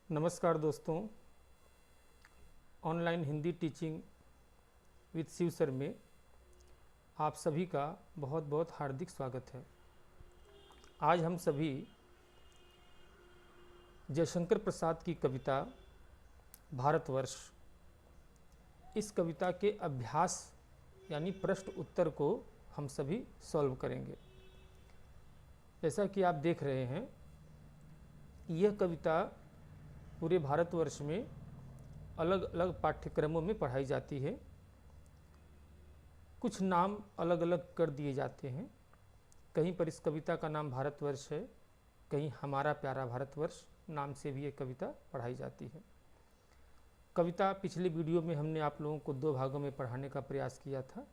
नमस्कार दोस्तों, online Hindi teaching with Shiv sir में आप सभी का बहुत बहुत हार्दिक स्वागत है। आज हम सभी जयशंकर प्रसाद की कविता भारतवर्ष, इस कविता के अभ्यास यानी प्रश्न उत्तर को हम सभी सॉल्व करेंगे। जैसा कि आप देख रहे हैं, यह कविता पूरे भारतवर्ष में अलग अलग पाठ्यक्रमों में पढ़ाई जाती है। कुछ नाम अलग अलग कर दिए जाते हैं। कहीं पर इस कविता का नाम भारतवर्ष है, कहीं हमारा प्यारा भारतवर्ष नाम से भी ये कविता पढ़ाई जाती है। कविता पिछले वीडियो में हमने आप लोगों को 2 भागों में पढ़ाने का प्रयास किया था।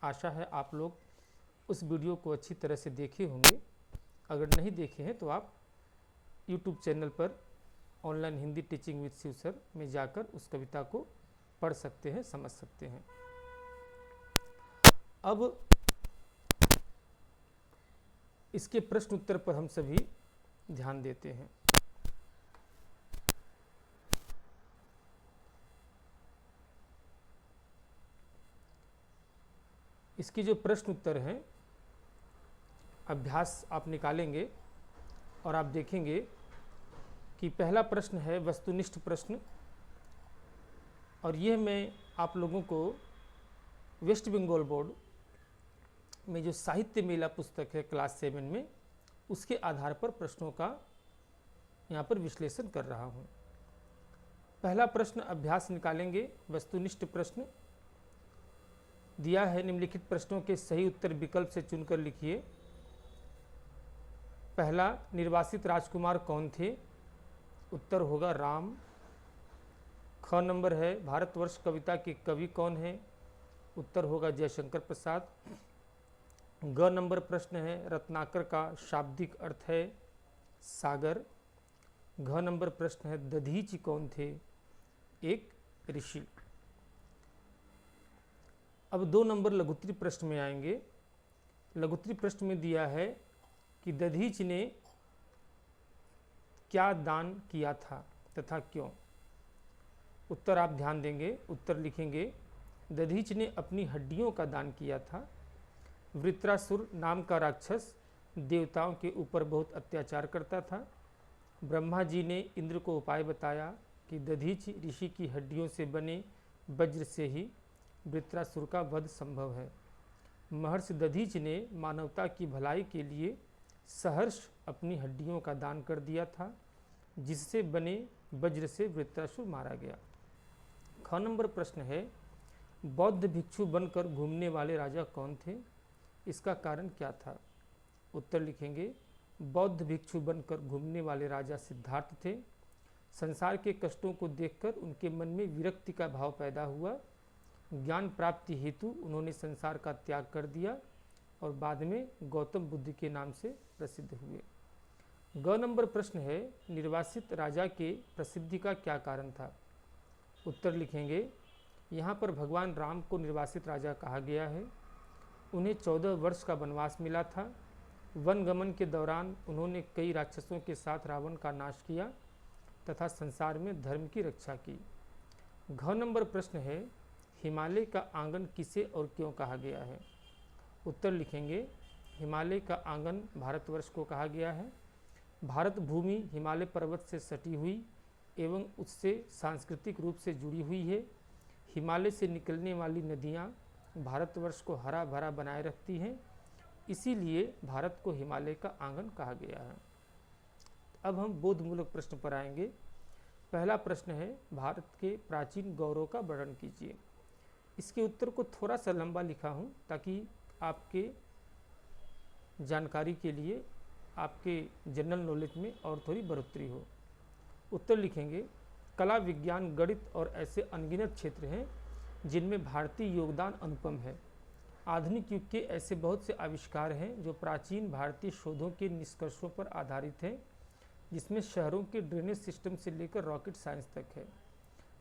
आशा है आप लोग उस वीडियो को अच्छी तरह से देखे होंगे। अगर नहीं देखे हैं तो आप यूट्यूब चैनल पर online Hindi teaching with Shiv sir में जाकर उस कविता को पढ़ सकते हैं, समझ सकते हैं। अब इसके प्रश्न उत्तर पर हम सभी ध्यान देते हैं। इसके जो प्रश्न उत्तर हैं, अभ्यास आप निकालेंगे और आप देखेंगे कि पहला प्रश्न है वस्तुनिष्ठ प्रश्न, और यह मैं आप लोगों को वेस्ट बंगाल बोर्ड में जो साहित्य मेला पुस्तक है क्लास 7 में, उसके आधार पर प्रश्नों का यहाँ पर विश्लेषण कर रहा हूँ। पहला प्रश्न अभ्यास निकालेंगे। वस्तुनिष्ठ प्रश्न दिया है, निम्नलिखित प्रश्नों के सही उत्तर विकल्प से चुनकर लिखिए। पहला, निर्वासित राजकुमार कौन थे? उत्तर होगा राम। ख नंबर है, भारतवर्ष कविता के कवि कौन है? उत्तर होगा जयशंकर प्रसाद। ग नंबर प्रश्न है, रत्नाकर का शाब्दिक अर्थ है सागर। घ नंबर प्रश्न है, दधीचि कौन थे? एक ऋषि। अब 2 नंबर लघुत्तरी प्रश्न में आएंगे। लघुत्तरी प्रश्न में दिया है कि दधीच ने क्या दान किया था तथा क्यों? उत्तर आप ध्यान देंगे, उत्तर लिखेंगे। दधीच ने अपनी हड्डियों का दान किया था। वृत्रासुर नाम का राक्षस देवताओं के ऊपर बहुत अत्याचार करता था। ब्रह्मा जी ने इंद्र को उपाय बताया कि दधीच ऋषि की हड्डियों से बने वज्र से ही वृत्रासुर का वध संभव है। महर्षि दधीच ने मानवता की भलाई के लिए सहर्ष अपनी हड्डियों का दान कर दिया था, जिससे बने वज्र से वृत्रासुर मारा गया। ख नंबर प्रश्न है, बौद्ध भिक्षु बनकर घूमने वाले राजा कौन थे? इसका कारण क्या था? उत्तर लिखेंगे। बौद्ध भिक्षु बनकर घूमने वाले राजा सिद्धार्थ थे। संसार के कष्टों को देखकर उनके मन में विरक्ति का भाव पैदा हुआ। ज्ञान प्राप्ति हेतु उन्होंने संसार का त्याग कर दिया और बाद में गौतम बुद्ध के नाम से प्रसिद्ध हुए। ग नंबर प्रश्न है, निर्वासित राजा के प्रसिद्धि का क्या कारण था? उत्तर लिखेंगे। यहाँ पर भगवान राम को निर्वासित राजा कहा गया है। उन्हें 14 वर्ष का वनवास मिला था। वन गमन के दौरान उन्होंने कई राक्षसों के साथ रावण का नाश किया तथा संसार में धर्म की रक्षा की। घ नंबर प्रश्न है, हिमालय का आंगन किसे और क्यों कहा गया है? उत्तर लिखेंगे। हिमालय का आंगन भारतवर्ष को कहा गया है। भारत भूमि हिमालय पर्वत से सटी हुई एवं उससे सांस्कृतिक रूप से जुड़ी हुई है। हिमालय से निकलने वाली नदियाँ भारतवर्ष को हरा भरा बनाए रखती हैं, इसीलिए भारत को हिमालय का आंगन कहा गया है। अब हम बोधमूलक प्रश्न पर आएंगे। पहला प्रश्न है, भारत के प्राचीन गौरव का वर्णन कीजिए। इसके उत्तर को थोड़ा सा लंबा लिखा हूँ ताकि आपके जानकारी के लिए, आपके जनरल नॉलेज में और थोड़ी बढ़ोतरी हो। उत्तर लिखेंगे। कला, विज्ञान, गणित और ऐसे अनगिनत क्षेत्र हैं जिनमें भारतीय योगदान अनुपम है। आधुनिक युग के ऐसे बहुत से आविष्कार हैं जो प्राचीन भारतीय शोधों के निष्कर्षों पर आधारित हैं, जिसमें शहरों के ड्रेनेज सिस्टम से लेकर रॉकेट साइंस तक है।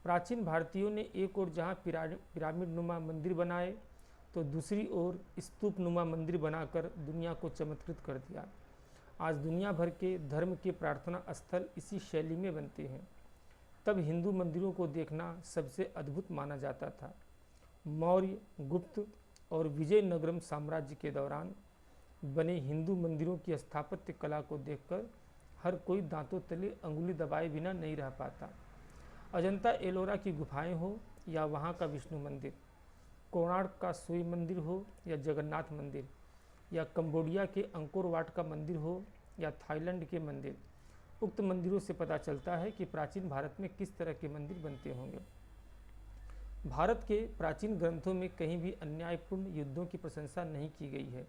प्राचीन भारतीयों ने एक ओर जहाँ पिरामिड नुमा मंदिर बनाए, तो दूसरी ओर स्तूप नुमा मंदिर बनाकर दुनिया को चमत्कृत कर दिया। आज दुनिया भर के धर्म के प्रार्थना स्थल इसी शैली में बनते हैं। तब हिंदू मंदिरों को देखना सबसे अद्भुत माना जाता था। मौर्य, गुप्त और विजयनगरम साम्राज्य के दौरान बने हिंदू मंदिरों की स्थापत्य कला को देखकर हर कोई दांतों तले अंगुली दबाए बिना नहीं रह पाता। अजंता एलोरा की गुफाएं हो या वहाँ का विष्णु मंदिर, कोणार्क का सूर्य मंदिर हो या जगन्नाथ मंदिर, या कंबोडिया के अंकोर वाट का मंदिर हो या थाईलैंड के मंदिर, उक्त मंदिरों से पता चलता है कि प्राचीन भारत में किस तरह के मंदिर बनते होंगे। भारत के प्राचीन ग्रंथों में कहीं भी अन्यायपूर्ण युद्धों की प्रशंसा नहीं की गई है।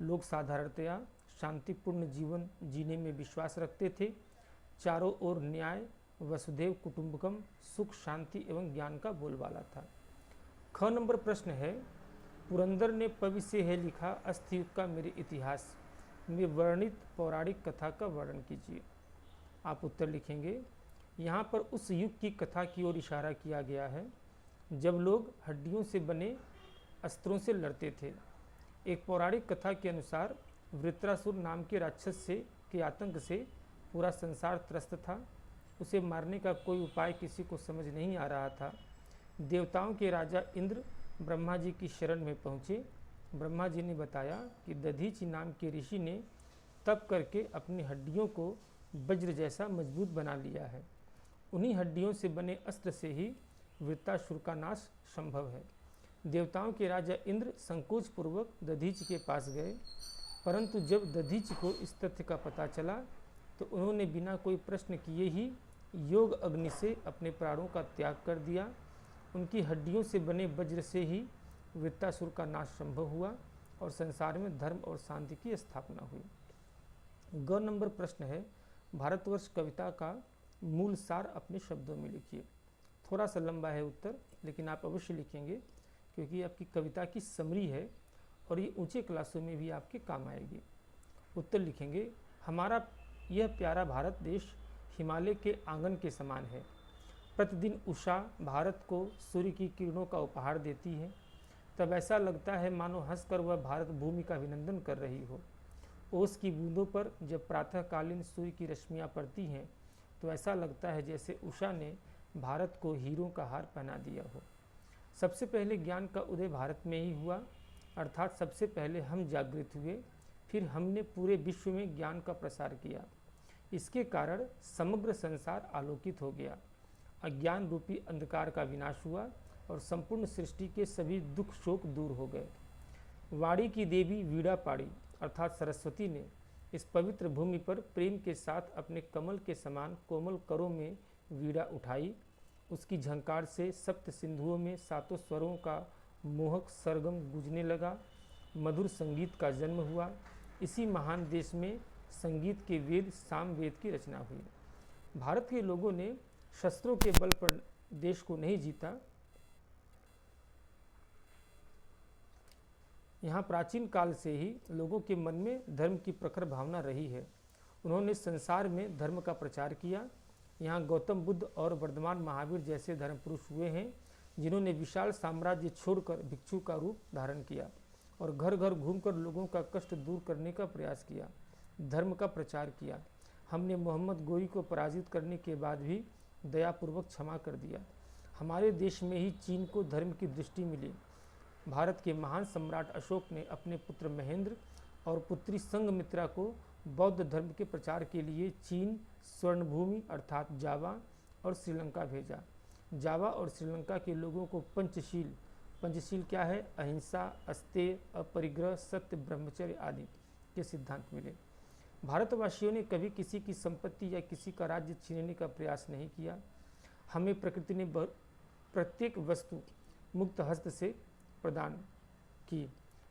लोग साधारणतया शांतिपूर्ण जीवन जीने में विश्वास रखते थे। चारों ओर न्याय, वसुधैव कुटुंबकम, सुख, शांति एवं ज्ञान का बोलबाला था। ख नंबर प्रश्न है, पुरंदर ने पवि से है लिखा अस्थियुग का मेरे इतिहास में वर्णित पौराणिक कथा का वर्णन कीजिए। आप उत्तर लिखेंगे। यहाँ पर उस युग की कथा की ओर इशारा किया गया है जब लोग हड्डियों से बने अस्त्रों से लड़ते थे। एक पौराणिक कथा के अनुसार वृत्रासुर नाम के राक्षस के आतंक से पूरा संसार त्रस्त था। उसे मारने का कोई उपाय किसी को समझ नहीं आ रहा था। देवताओं के राजा इंद्र ब्रह्मा जी की शरण में पहुँचे। ब्रह्मा जी ने बताया कि दधीचि नाम के ऋषि ने तप करके अपनी हड्डियों को वज्र जैसा मजबूत बना लिया है। उन्हीं हड्डियों से बने अस्त्र से ही वृत्रासुर का नाश संभव है। देवताओं के राजा इंद्र संकोच पूर्वक दधीचि के पास गए, परंतु जब दधीचि को इस तथ्य का पता चला तो उन्होंने बिना कोई प्रश्न किए ही योग अग्नि से अपने प्राणों का त्याग कर दिया। उनकी हड्डियों से बने वज्र से ही वृत्रासुर का नाश संभव हुआ और संसार में धर्म और शांति की स्थापना हुई। ग नंबर प्रश्न है, भारतवर्ष कविता का मूल सार अपने शब्दों में लिखिए। थोड़ा सा लंबा है उत्तर, लेकिन आप अवश्य लिखेंगे क्योंकि आपकी कविता की समरी है और ये ऊंचे क्लासों में भी आपके काम आएगी। उत्तर लिखेंगे, हमारा यह प्यारा भारत देश हिमालय के आंगन के समान है। प्रतिदिन उषा भारत को सूर्य की किरणों का उपहार देती है। तब ऐसा लगता है मानो हंसकर वह भारत भूमि का अभिनंदन कर रही हो। ओस की बूंदों पर जब प्रातःकालीन सूर्य की रश्मियाँ पड़ती हैं तो ऐसा लगता है जैसे उषा ने भारत को हीरों का हार पहना दिया हो। सबसे पहले ज्ञान का उदय भारत में ही हुआ, अर्थात सबसे पहले हम जागृत हुए, फिर हमने पूरे विश्व में ज्ञान का प्रसार किया। इसके कारण समग्र संसार आलोकित हो गया। अज्ञान रूपी अंधकार का विनाश हुआ और संपूर्ण सृष्टि के सभी दुख शोक दूर हो गए। वाणी की देवी वीणा पाड़ी अर्थात सरस्वती ने इस पवित्र भूमि पर प्रेम के साथ अपने कमल के समान कोमल करों में वीणा उठाई। उसकी झंकार से सप्त सिंधुओं में सातों स्वरों का मोहक सरगम गूंजने लगा। मधुर संगीत का जन्म हुआ। इसी महान देश में संगीत के वेद सामवेद की रचना हुई। भारत के लोगों ने शस्त्रों के बल पर देश को नहीं जीता। यहाँ प्राचीन काल से ही लोगों के मन में धर्म की प्रखर भावना रही है। उन्होंने संसार में धर्म का प्रचार किया। यहाँ गौतम बुद्ध और वर्धमान महावीर जैसे धर्म पुरुष हुए हैं जिन्होंने विशाल साम्राज्य छोड़कर भिक्षु का रूप धारण किया और घर घर घूमकर लोगों का कष्ट दूर करने का प्रयास किया, धर्म का प्रचार किया। हमने मोहम्मद गोरी को पराजित करने के बाद भी दयापूर्वक क्षमा कर दिया। हमारे देश में ही चीन को धर्म की दृष्टि मिली। भारत के महान सम्राट अशोक ने अपने पुत्र महेंद्र और पुत्री संघमित्रा को बौद्ध धर्म के प्रचार के लिए चीन, स्वर्णभूमि अर्थात जावा और श्रीलंका भेजा। जावा और श्रीलंका के लोगों को पंचशील क्या है? अहिंसा, अस्तेय, अपरिग्रह, सत्य, ब्रह्मचर्य आदि के सिद्धांत मिले। भारतवासियों ने कभी किसी की संपत्ति या किसी का राज्य छीनने का प्रयास नहीं किया। हमें प्रकृति ने प्रत्येक वस्तु मुक्त हस्त से प्रदान की।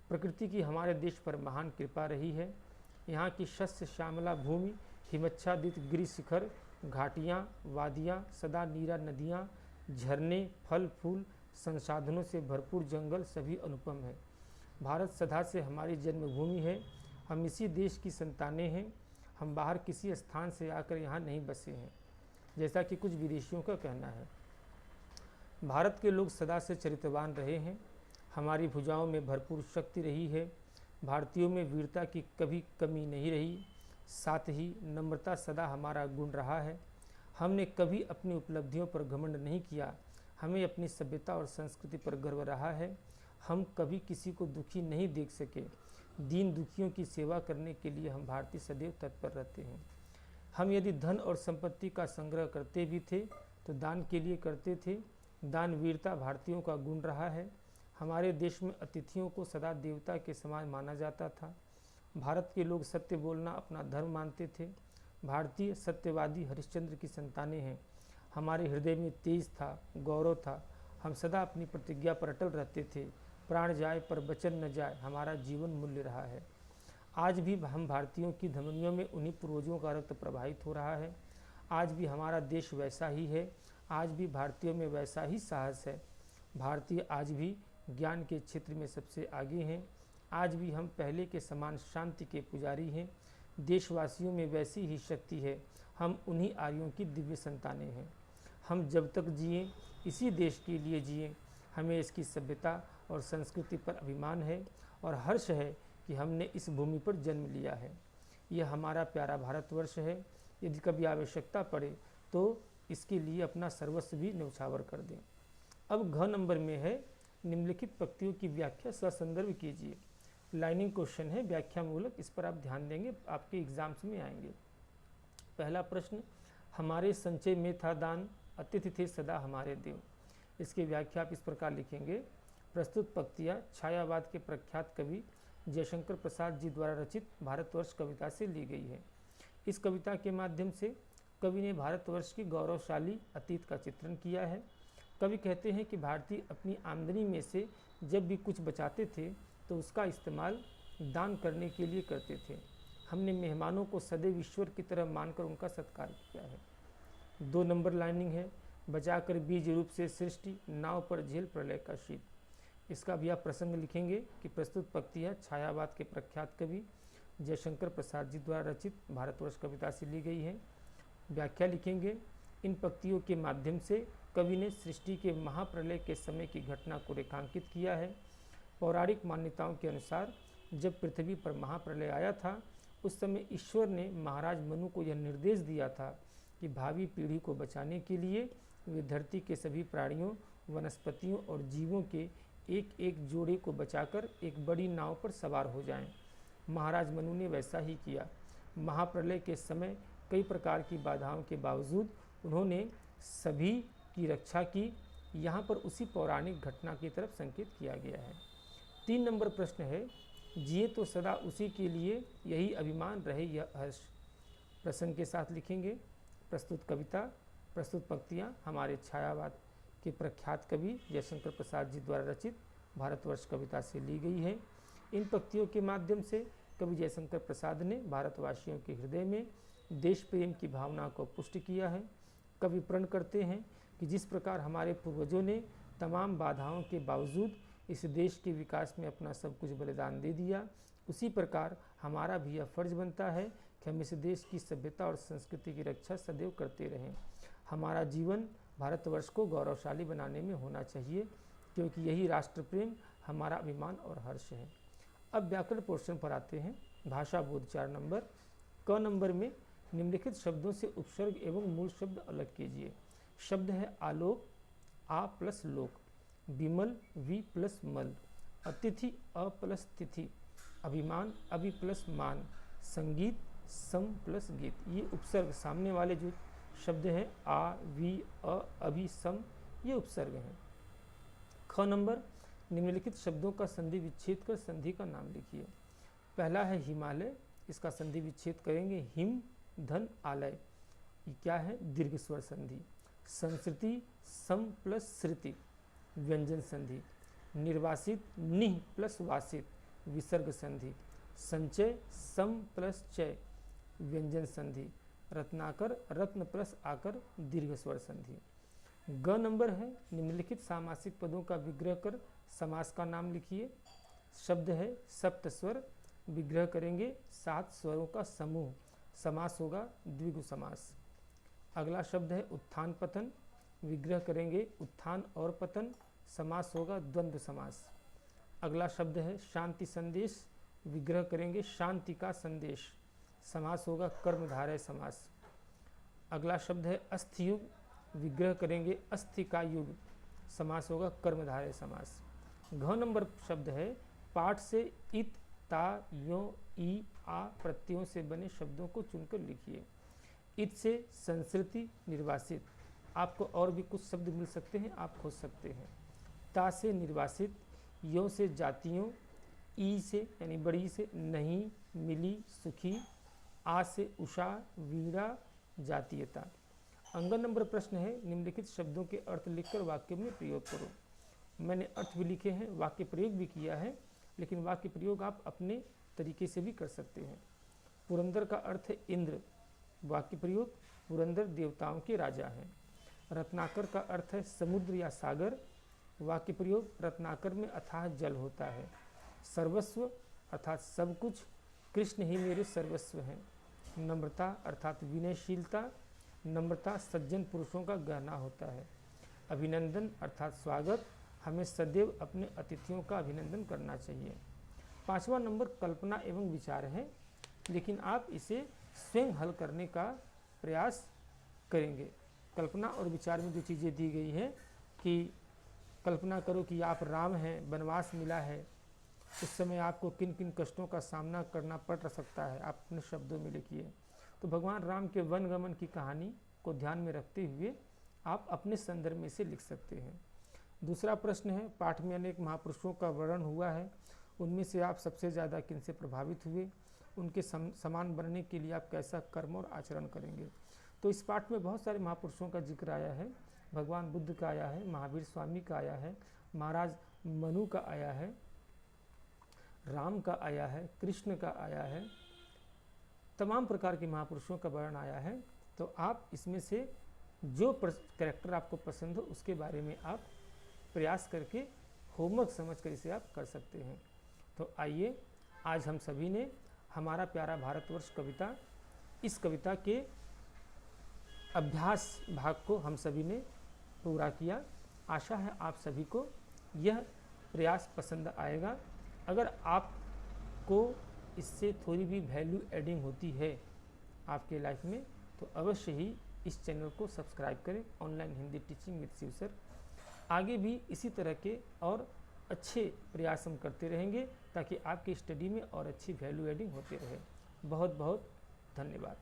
प्रकृति की हमारे देश पर महान कृपा रही है। यहाँ की शस्य श्यामला भूमि, हिमच्छादित गिरि शिखर, घाटियाँ, वादियाँ, सदा नीरा नदियाँ, झरने, फल फूल, संसाधनों से भरपूर जंगल सभी अनुपम है। भारत सदा से हमारी जन्मभूमि है। हम इसी देश की संतानें हैं। हम बाहर किसी स्थान से आकर यहाँ नहीं बसे हैं, जैसा कि कुछ विदेशियों का कहना है। भारत के लोग सदा से चरित्रवान रहे हैं। हमारी भुजाओं में भरपूर शक्ति रही है। भारतीयों में वीरता की कभी कमी नहीं रही। साथ ही नम्रता सदा हमारा गुण रहा है। हमने कभी अपनी उपलब्धियों पर घमंड नहीं किया, हमें अपनी सभ्यता और संस्कृति पर गर्व रहा है। हम कभी किसी को दुखी नहीं देख सके, दीन दुखियों की सेवा करने के लिए हम भारतीय सदैव तत्पर रहते हैं। हम यदि धन और संपत्ति का संग्रह करते भी थे तो दान के लिए करते थे। दानवीरता भारतीयों का गुण रहा है। हमारे देश में अतिथियों को सदा देवता के समान माना जाता था। भारत के लोग सत्य बोलना अपना धर्म मानते थे। भारतीय सत्यवादी हरिश्चंद्र की संतानें हैं। हमारे हृदय में तेज था, गौरव था। हम सदा अपनी प्रतिज्ञा पर अटल रहते थे। प्राण जाए पर वचन न जाए, हमारा जीवन मूल्य रहा है। आज भी हम भारतीयों की धमनियों में उन्हीं पूर्वजों का रक्त प्रवाहित हो रहा है। आज भी हमारा देश वैसा ही है। आज भी भारतीयों में वैसा ही साहस है। भारतीय आज भी ज्ञान के क्षेत्र में सबसे आगे हैं। आज भी हम पहले के समान शांति के पुजारी हैं। देशवासियों में वैसी ही शक्ति है। हम उन्हीं आर्यों की दिव्य संतानें हैं। हम जब तक जिएं इसी देश के लिए जिएं। हमें इसकी सभ्यता और संस्कृति पर अभिमान है और हर्ष है कि हमने इस भूमि पर जन्म लिया है। यह हमारा प्यारा भारतवर्ष है। यदि कभी आवश्यकता पड़े तो इसके लिए अपना सर्वस्व भी न्यौछावर कर दें। अब घ नंबर में है, निम्नलिखित पंक्तियों की व्याख्या ससंदर्भ कीजिए। लाइनिंग क्वेश्चन है, व्याख्या मूलक, इस पर आप ध्यान देंगे, आपके एग्जाम्स में आएंगे। पहला प्रश्न, हमारे संचय में था दान, अतिथि थे सदा हमारे देव। इसकी व्याख्या आप इस प्रकार लिखेंगे। प्रस्तुत पंक्तियाँ छायावाद के प्रख्यात कवि जयशंकर प्रसाद जी द्वारा रचित भारतवर्ष कविता से ली गई है। इस कविता के माध्यम से कवि ने भारतवर्ष की गौरवशाली अतीत का चित्रण किया है। कवि कहते हैं कि भारतीय अपनी आमदनी में से जब भी कुछ बचाते थे तो उसका इस्तेमाल दान करने के लिए करते थे। हमने मेहमानों को सदैव ईश्वर की तरह मानकर उनका सत्कार किया है। 2 नंबर लाइनिंग है, बचाकर बीज रूप से सृष्टि, नाव पर झेल प्रलय का शीत। इसका भी आप प्रसंग लिखेंगे कि प्रस्तुत पंक्तियाँ छायावाद के प्रख्यात कवि जयशंकर प्रसाद जी द्वारा रचित भारतवर्ष कविता से ली गई है। व्याख्या लिखेंगे। इन पंक्तियों के माध्यम से कवि ने सृष्टि के महाप्रलय के समय की घटना को रेखांकित किया है। पौराणिक मान्यताओं के अनुसार जब पृथ्वी पर महाप्रलय आया था उस समय ईश्वर ने महाराज मनु को यह निर्देश दिया था कि भावी पीढ़ी को बचाने के लिए वे धरती के सभी प्राणियों, वनस्पतियों और जीवों के एक एक जोड़े को बचाकर एक बड़ी नाव पर सवार हो जाएं। महाराज मनु ने वैसा ही किया। महाप्रलय के समय कई प्रकार की बाधाओं के बावजूद उन्होंने सभी की रक्षा की। यहाँ पर उसी पौराणिक घटना की तरफ संकेत किया गया है। 3 नंबर प्रश्न है, जिए तो सदा उसी के लिए, यही अभिमान रहे यह हर्ष। प्रसंग के साथ लिखेंगे। प्रस्तुत कविता, प्रस्तुत पंक्तियाँ हमारे छायावाद के प्रख्यात कवि जयशंकर प्रसाद जी द्वारा रचित भारतवर्ष कविता से ली गई है। इन पंक्तियों के माध्यम से कवि जयशंकर प्रसाद ने भारतवासियों के हृदय में देश प्रेम की भावना को पुष्ट किया है। कवि प्रण करते हैं कि जिस प्रकार हमारे पूर्वजों ने तमाम बाधाओं के बावजूद इस देश के विकास में अपना सब कुछ बलिदान दे दिया, उसी प्रकार हमारा भी यह फर्ज बनता है कि हम इस देश की सभ्यता और संस्कृति की रक्षा सदैव करते रहें। हमारा जीवन भारतवर्ष को गौरवशाली बनाने में होना चाहिए, क्योंकि यही राष्ट्र प्रेम हमारा अभिमान और हर्ष है। अब व्याकरण पोर्शन पर आते हैं। भाषा बोध 4 नंबर। क नंबर में निम्नलिखित शब्दों से उपसर्ग एवं मूल शब्द अलग कीजिए। शब्द है आलोक, आ प्लस लोक, विमल, वी प्लस मल, अतिथि, अ प्लस तिथि, अभिमान, अभि प्लस मान, संगीत, सम प्लस गीत। ये उपसर्ग, सामने वाले जो शब्द हैं आ, वी, अ, अभि, सम, ये उपसर्ग हैं। ख नंबर, निम्नलिखित शब्दों का संधि विच्छेद कर संधि का नाम लिखिए। पहला है हिमालय, इसका संधि विच्छेद करेंगे हिम, धन, आलय। ये क्या है? दीर्घ स्वर संधि। संस्कृति, सम प्लस श्रुति, व्यंजन संधि। निर्वासित, निह प्लस वासित, विसर्ग संधि। संचय, सम प्लस चय, व्यंजन संधि। रत्नाकर, रत्न प्लस आकर, दीर्घ स्वर संधि। ग नंबर है, निम्नलिखित सामासिक पदों का विग्रह कर समास का नाम लिखिए। शब्द है सप्त स्वर, विग्रह करेंगे 7 स्वरों का समूह, समास होगा द्विगु समास। अगला शब्द है उत्थान पतन, विग्रह करेंगे उत्थान और पतन, समास होगा द्वंद्व समास। अगला शब्द है शांति संदेश, विग्रह करेंगे शांति का संदेश, समास होगा कर्मधारय समास। अगला शब्द है अस्थियुग, विग्रह करेंगे अस्थि का युग, समास होगा कर्मधारय समास। घ नंबर शब्द है पाठ से इत, ता, यो, ई, आ प्रत्ययों से बने शब्दों को चुनकर लिखिए। इत से संस्कृति निर्वासित, आपको और भी कुछ शब्द मिल सकते हैं, आप खोज सकते हैं। ता से निर्वासित, यो से जातियों, ई से यानी बड़ी से नहीं, मिली, सुखी, आ से उषा, वीणा, जातीयता। अंगन नंबर प्रश्न है निम्नलिखित शब्दों के अर्थ लिखकर वाक्य में प्रयोग करो। मैंने अर्थ भी लिखे हैं, वाक्य प्रयोग भी किया है, लेकिन वाक्य प्रयोग आप अपने तरीके से भी कर सकते हैं। पुरंदर का अर्थ है इंद्र, वाक्य प्रयोग पुरंदर देवताओं के राजा हैं। रत्नाकर का अर्थ है समुद्र या सागर, वाक्य प्रयोग रत्नाकर में अथाह जल होता है। सर्वस्व अर्थात सब कुछ, कृष्ण ही मेरे सर्वस्व हैं। नम्रता अर्थात विनयशीलता, नम्रता सज्जन पुरुषों का गहना होता है। अभिनंदन अर्थात स्वागत, हमें सदैव अपने अतिथियों का अभिनंदन करना चाहिए। 5वां नंबर कल्पना एवं विचार है, लेकिन आप इसे स्वयं हल करने का प्रयास करेंगे। कल्पना और विचार में जो चीज़ें दी गई हैं कि कल्पना करो कि आप राम हैं, वनवास मिला है, उस समय आपको किन किन कष्टों का सामना करना पड़ सकता है, आप अपने शब्दों में लिखिए। तो भगवान राम के वन गमन की कहानी को ध्यान में रखते हुए आप अपने संदर्भ में से लिख सकते हैं। दूसरा प्रश्न है पाठ में अनेक महापुरुषों का वर्णन हुआ है, उनमें से आप सबसे ज़्यादा किनसे प्रभावित हुए, उनके समान बनने के लिए आप कैसा कर्म और आचरण करेंगे। तो इस पाठ में बहुत सारे महापुरुषों का जिक्र आया है। भगवान बुद्ध का आया है, महावीर स्वामी का आया है, महाराज मनु का आया है, राम का आया है, कृष्ण का आया है, तमाम प्रकार के महापुरुषों का वर्णन आया है। तो आप इसमें से जो कैरेक्टर आपको पसंद हो उसके बारे में आप प्रयास करके होमवर्क समझकर इसे आप कर सकते हैं। तो आइए आज हम सभी ने हमारा प्यारा भारतवर्ष कविता, इस कविता के अभ्यास भाग को हम सभी ने पूरा किया। आशा है आप सभी को यह प्रयास पसंद आएगा। अगर आपको इससे थोड़ी भी वैल्यू एडिंग होती है आपके लाइफ में, तो अवश्य ही इस चैनल को सब्सक्राइब करें, online Hindi teaching with Shiv sir. आगे भी इसी तरह के और अच्छे प्रयास हम करते रहेंगे ताकि आपकी स्टडी में और अच्छी वैल्यू एडिंग होते रहे। बहुत बहुत धन्यवाद।